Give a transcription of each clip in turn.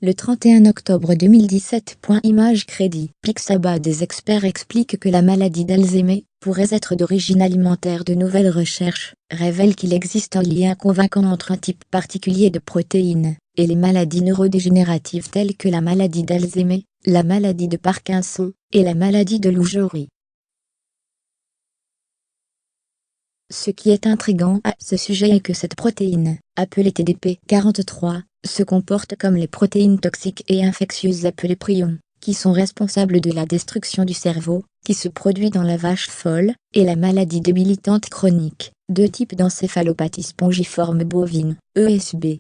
Le 31 octobre 2017. Image crédit. Pixaba. Des experts expliquent que la maladie d'Alzheimer pourrait être d'origine alimentaire. De nouvelles recherches révèlent qu'il existe un lien convaincant entre un type particulier de protéines et les maladies neurodégénératives telles que la maladie d'Alzheimer, la maladie de Parkinson et la maladie de Lou Gehrigh. Ce qui est intriguant à ce sujet est que cette protéine, appelée TDP43, se comporte comme les protéines toxiques et infectieuses appelées prions, qui sont responsables de la destruction du cerveau, qui se produit dans la vache folle, et la maladie débilitante chronique, deux types d'encéphalopathie spongiforme bovine, ESB.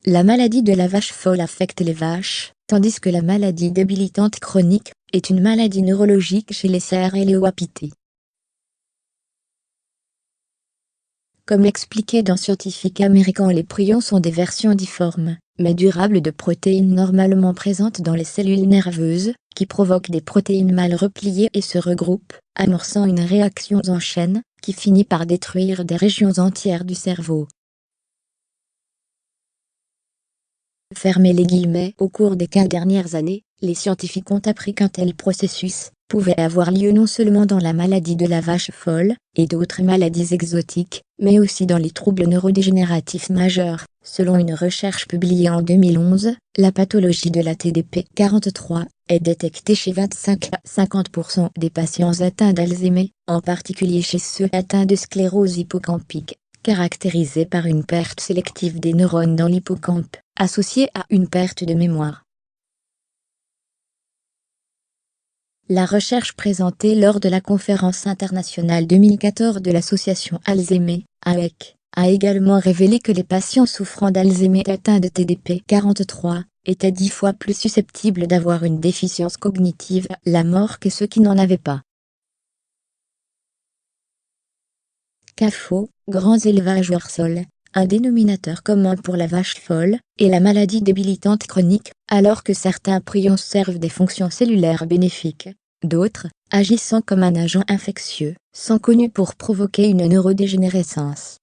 La maladie de la vache folle affecte les vaches, tandis que la maladie débilitante chronique est une maladie neurologique chez les cerfs et les wapitis. Comme expliqué dans Scientific American, les prions sont des versions difformes, mais durables de protéines normalement présentes dans les cellules nerveuses, qui provoquent des protéines mal repliées et se regroupent, amorçant une réaction en chaîne, qui finit par détruire des régions entières du cerveau. Fermez les guillemets. Au cours des 15 dernières années, les scientifiques ont appris qu'un tel processus pouvait avoir lieu non seulement dans la maladie de la vache folle et d'autres maladies exotiques, mais aussi dans les troubles neurodégénératifs majeurs. Selon une recherche publiée en 2011, la pathologie de la TDP43 est détectée chez 25 à 50% des patients atteints d'Alzheimer, en particulier chez ceux atteints de sclérose hippocampique, caractérisée par une perte sélective des neurones dans l'hippocampe, associée à une perte de mémoire. La recherche présentée lors de la conférence internationale 2014 de l'association Alzheimer, AEC, a également révélé que les patients souffrant d'Alzheimer atteints de TDP43 étaient 10 fois plus susceptibles d'avoir une déficience cognitive, la mort, que ceux qui n'en avaient pas. CAFO, grands élevages hors sol, un dénominateur commun pour la vache folle et la maladie débilitante chronique, alors que certains prions servent des fonctions cellulaires bénéfiques, d'autres, agissant comme un agent infectieux, sont connus pour provoquer une neurodégénérescence.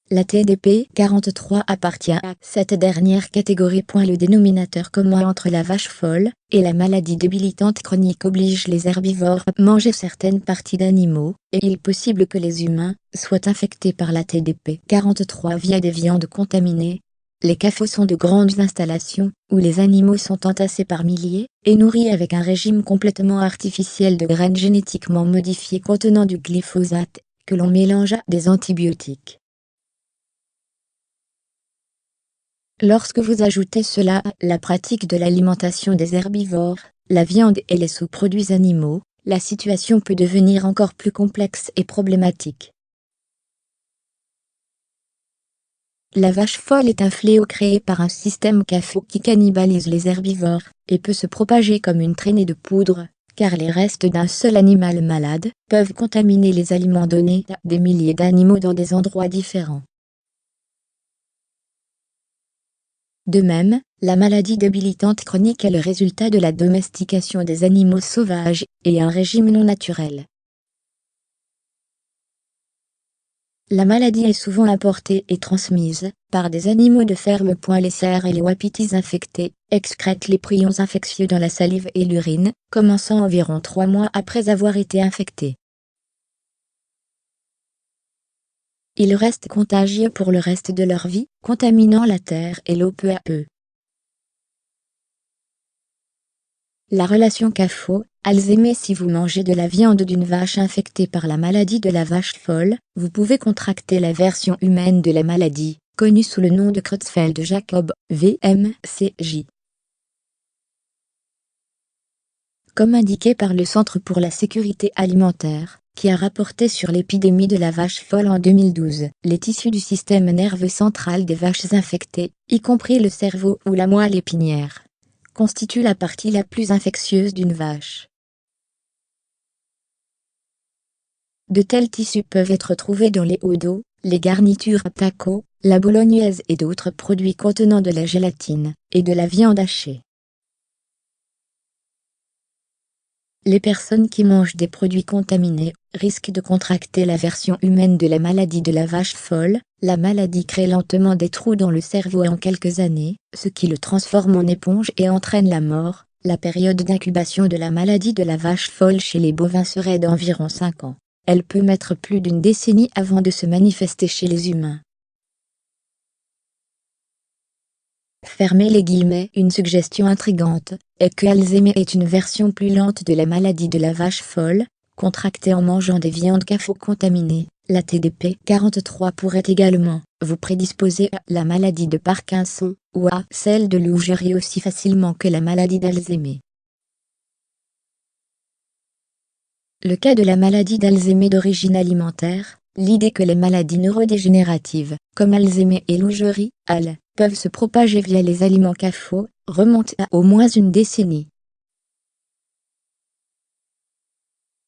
La TDP43 appartient à cette dernière catégorie. Le dénominateur commun entre la vache folle et la maladie débilitante chronique oblige les herbivores à manger certaines parties d'animaux, et il est possible que les humains soient infectés par la TDP43 via des viandes contaminées. Les CAFO sont de grandes installations où les animaux sont entassés par milliers et nourris avec un régime complètement artificiel de graines génétiquement modifiées contenant du glyphosate, que l'on mélange à des antibiotiques. Lorsque vous ajoutez cela à la pratique de l'alimentation des herbivores, la viande et les sous-produits animaux, la situation peut devenir encore plus complexe et problématique. La vache folle est un fléau créé par un système CAFO qui cannibalise les herbivores, et peut se propager comme une traînée de poudre, car les restes d'un seul animal malade peuvent contaminer les aliments donnés à des milliers d'animaux dans des endroits différents. De même, la maladie débilitante chronique est le résultat de la domestication des animaux sauvages et un régime non naturel. La maladie est souvent apportée et transmise par des animaux de ferme. Les cerfs et les wapitis infectés excrètent les prions infectieux dans la salive et l'urine, commençant environ 3 mois après avoir été infectés. Ils restent contagieux pour le reste de leur vie, contaminant la terre et l'eau peu à peu. La relation CAFO-Alzheimer. Si vous mangez de la viande d'une vache infectée par la maladie de la vache folle, vous pouvez contracter la version humaine de la maladie, connue sous le nom de Creutzfeldt-Jakob, VMCJ. Comme indiqué par le Centre pour la sécurité alimentaire, qui a rapporté sur l'épidémie de la vache folle en 2012, les tissus du système nerveux central des vaches infectées, y compris le cerveau ou la moelle épinière, constituent la partie la plus infectieuse d'une vache. De tels tissus peuvent être trouvés dans les hauts dos, les garnitures à tacos, la bolognaise et d'autres produits contenant de la gélatine et de la viande hachée. Les personnes qui mangent des produits contaminés risque de contracter la version humaine de la maladie de la vache folle. La maladie crée lentement des trous dans le cerveau en quelques années, ce qui le transforme en éponge et entraîne la mort. La période d'incubation de la maladie de la vache folle chez les bovins serait d'environ 5 ans. Elle peut mettre plus d'une décennie avant de se manifester chez les humains. Fermez les guillemets. Une suggestion intrigante est que Alzheimer est une version plus lente de la maladie de la vache folle, contractée en mangeant des viandes cafo-contaminées. La TDP-43 pourrait également vous prédisposer à la maladie de Parkinson ou à celle de Lou Gehrig aussi facilement que la maladie d'Alzheimer. Le cas de la maladie d'Alzheimer d'origine alimentaire, l'idée que les maladies neurodégénératives, comme Alzheimer et Lou Gehrig, AL, peuvent se propager via les aliments cafo, remonte à au moins une décennie.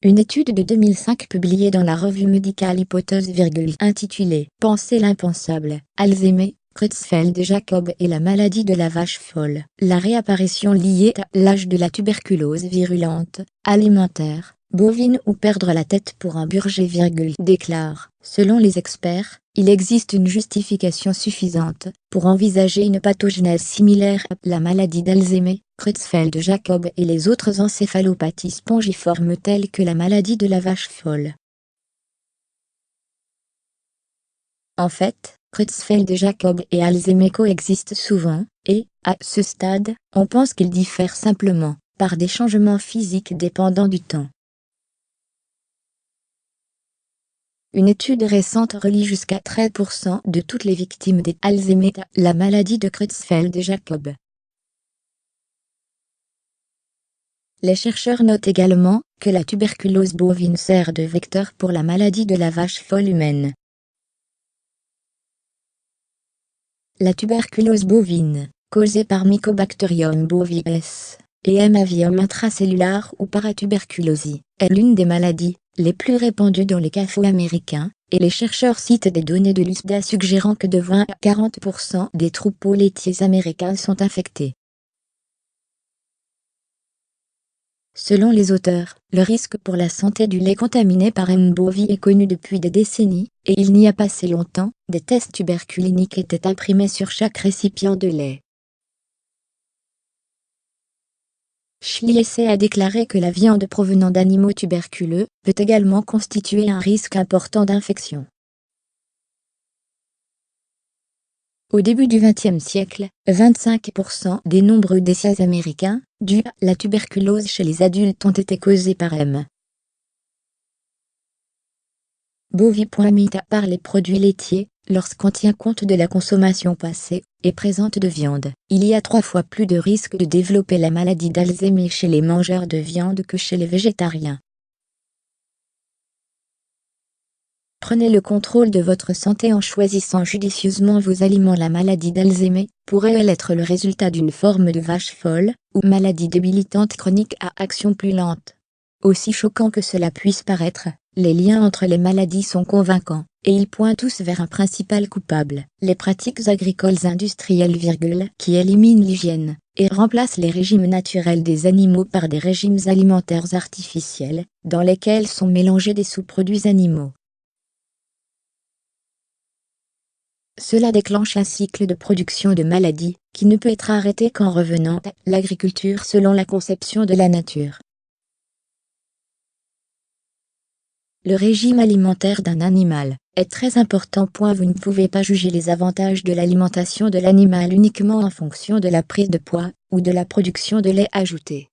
Une étude de 2005 publiée dans la revue médicale Hypothèse, intitulée « Penser l'impensable, Alzheimer, Creutzfeldt-Jakob et la maladie de la vache folle. La réapparition liée à l'âge de la tuberculose virulente, alimentaire, bovine ou perdre la tête pour un burger, déclare, selon les experts, il existe une justification suffisante pour envisager une pathogénèse similaire à la maladie d'Alzheimer, Creutzfeldt-Jakob et les autres encéphalopathies spongiformes telles que la maladie de la vache folle. En fait, Creutzfeldt-Jakob et Alzheimer coexistent souvent, et, à ce stade, on pense qu'ils diffèrent simplement, par des changements physiques dépendant du temps. Une étude récente relie jusqu'à 13% de toutes les victimes d'Alzheimer à la maladie de Creutzfeldt-Jakob. Les chercheurs notent également que la tuberculose bovine sert de vecteur pour la maladie de la vache folle humaine. La tuberculose bovine, causée par Mycobacterium bovis et M. avium intracellulaire ou paratuberculose, est l'une des maladies les plus répandues dans les cafos américains, et les chercheurs citent des données de l'USDA suggérant que de 20 à 40% des troupeaux laitiers américains sont infectés. Selon les auteurs, le risque pour la santé du lait contaminé par M. bovis est connu depuis des décennies, et il n'y a pas si longtemps, des tests tuberculiniques étaient imprimés sur chaque récipient de lait. Schliersee a déclaré que la viande provenant d'animaux tuberculeux peut également constituer un risque important d'infection. Au début du XXe siècle, 25% des nombreux décès américains, dus à la tuberculose chez les adultes ont été causés par M. bovis. Mis à part les produits laitiers, lorsqu'on tient compte de la consommation passée et présente de viande, il y a 3 fois plus de risques de développer la maladie d'Alzheimer chez les mangeurs de viande que chez les végétariens. Prenez le contrôle de votre santé en choisissant judicieusement vos aliments. La maladie d'Alzheimer pourrait-elle être le résultat d'une forme de vache folle, ou maladie débilitante chronique à action plus lente? Aussi choquant que cela puisse paraître, les liens entre les maladies sont convaincants, et ils pointent tous vers un principal coupable, les pratiques agricoles industrielles, qui éliminent l'hygiène, et remplacent les régimes naturels des animaux par des régimes alimentaires artificiels, dans lesquels sont mélangés des sous-produits animaux. Cela déclenche un cycle de production de maladies, qui ne peut être arrêté qu'en revenant à l'agriculture selon la conception de la nature. Le régime alimentaire d'un animal est très important. Vous ne pouvez pas juger les avantages de l'alimentation de l'animal uniquement en fonction de la prise de poids, ou de la production de lait ajouté.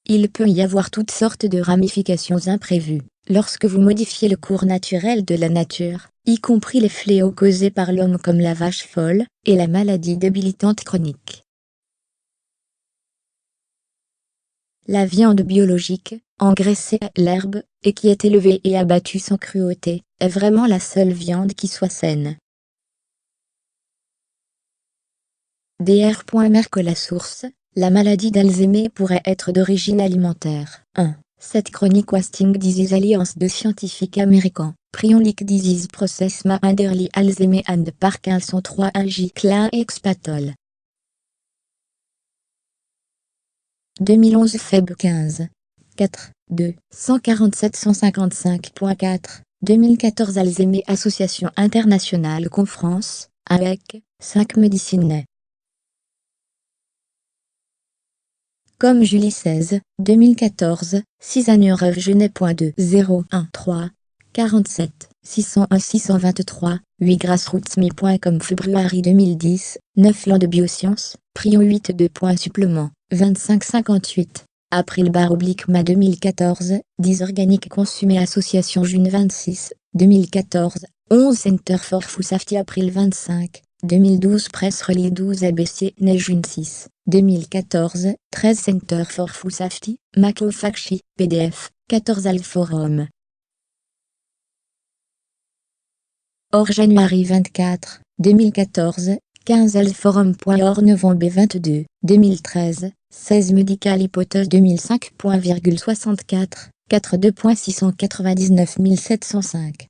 Il peut y avoir toutes sortes de ramifications imprévues lorsque vous modifiez le cours naturel de la nature, y compris les fléaux causés par l'homme comme la vache folle et la maladie débilitante chronique. La viande biologique, engraissée à l'herbe, et qui est élevée et abattue sans cruauté, est vraiment la seule viande qui soit saine. Dr. Merck. La source, la maladie d'Alzheimer pourrait être d'origine alimentaire. 1. Cette chronique Wasting Disease Alliance de scientifiques américains, Prion-Lick Disease Process Manderly Alzheimer and Parkinson 3 J. Klein et Xpatol. 2011 Feb 15. 4, 2, 147 155.4, 2014 Alzheimer Association Internationale Conférence, avec 5 Médecine. Comme Julie 16, 2014, 6 Anureuve Genet.2 013 47 601 623, 8 grassrootsme.com February 2010, 9 Lan de Biosciences, Prion 8 2 points supplément, 25-58. April/Ma 2014, 10 Organique Consumé Association June 26, 2014, 11 Center for Food Safety April 25, 2012 Presse Release 12 ABC Né June 6, 2014, 13 Center for Food Safety, Macofacchi, PDF, 14 Alforum. Or January 24, 2014, 15 Alforum.org Novembre 22, 2013, 16 Medical Hypothèse 2005.64, 42.699 705.